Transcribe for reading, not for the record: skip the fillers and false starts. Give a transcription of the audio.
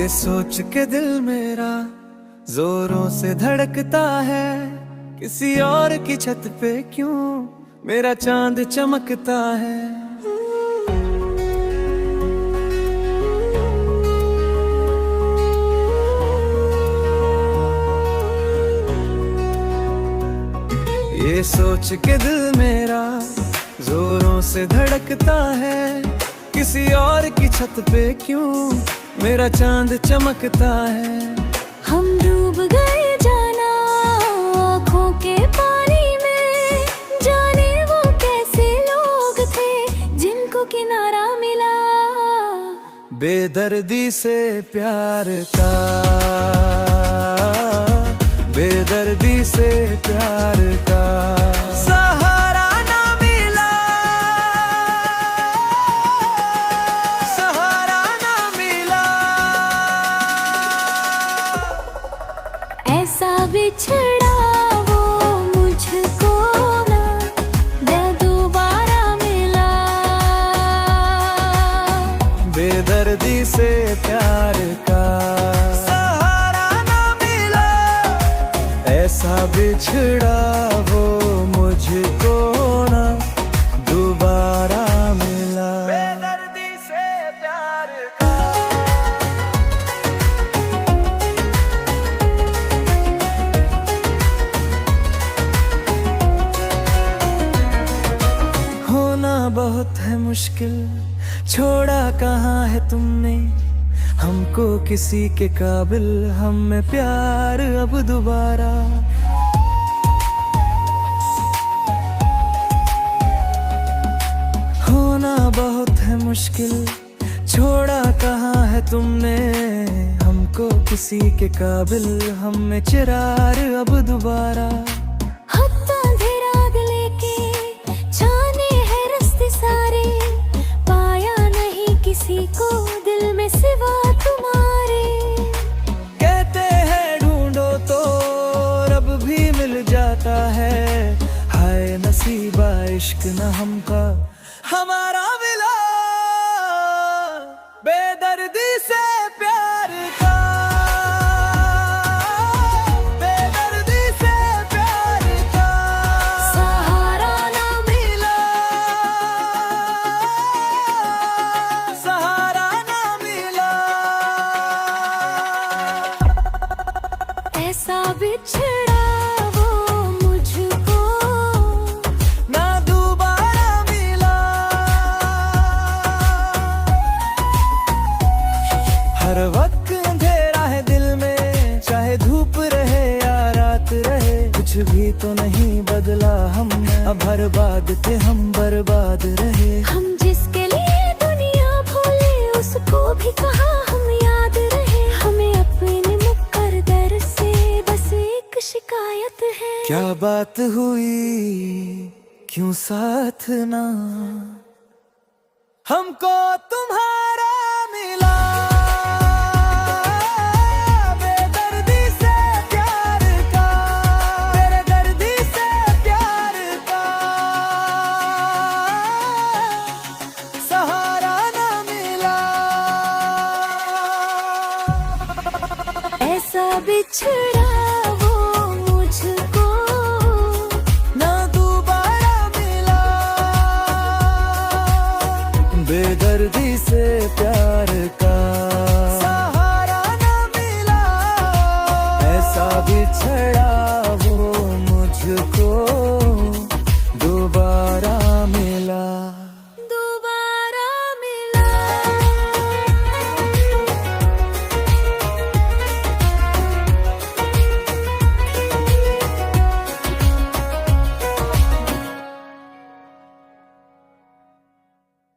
ये सोच के दिल मेरा जोरों से धड़कता है, किसी और की छत पे क्यों मेरा चांद चमकता है। ये सोच के दिल मेरा जोरों से धड़कता है, किसी और की छत पे क्यों मेरा चांद चमकता है। हम डूब गए जाना आँखों के पानी में, जाने वो कैसे लोग थे जिनको किनारा मिला बेदर्दी से प्यार का, बेदर्दी से प्यार का सहारा ना मिला, सहारा ना मिला। ऐसा बिछड़ा वो मुझको ना दे दोबारा मिला, बेदर्दी से प्यार का सहारा ना मिला। ऐसा बिछड़ा वो मुझको ना दोबारा मिला, बेदर्दी से प्यार का। होना बहुत है मुश्किल, छोड़ा कहाँ है तुमने हमको किसी के काबिल, हम में प्यार अब दोबारा। होना बहुत है मुश्किल, छोड़ा कहाँ है तुमने हमको किसी के काबिल, हम में चिरार अब दोबारा। को दिल में सिवा तुम्हारे, कहते हैं ढूंढो तो रब भी मिल जाता है। हाय नसीबा इश्क न हमका हमारा मिला, बेदर्दी से प्यार का, बेदर्दी से प्यार का सहारा ना मिला, सहारा ना मिला। ऐसा बिछड़ा वो मुझको ना दोबारा मिला। हर वक्त अंधेरा है दिल में, चाहे धूप रहे या रात रहे, कुछ भी तो नहीं बदला हमने, अब बर्बाद थे हम बर्बाद रहे। हम जिसके लिए दुनिया भूले उसको भी कहा हम याद रहे, हमें अपने मुकद्दर से बस एक शिकायत है। क्या बात हुई क्यों साथ ना हमको तुम्हारा मिला, बेदर्दी से प्यार का, बेदर्दी से प्यार का सहारा ना मिला। ऐसा बिछड़ा वो मुझको ना दोबारा मिला, बेदर्दी से प्यार का सहारा ना मिला। ऐसा बिछड़ा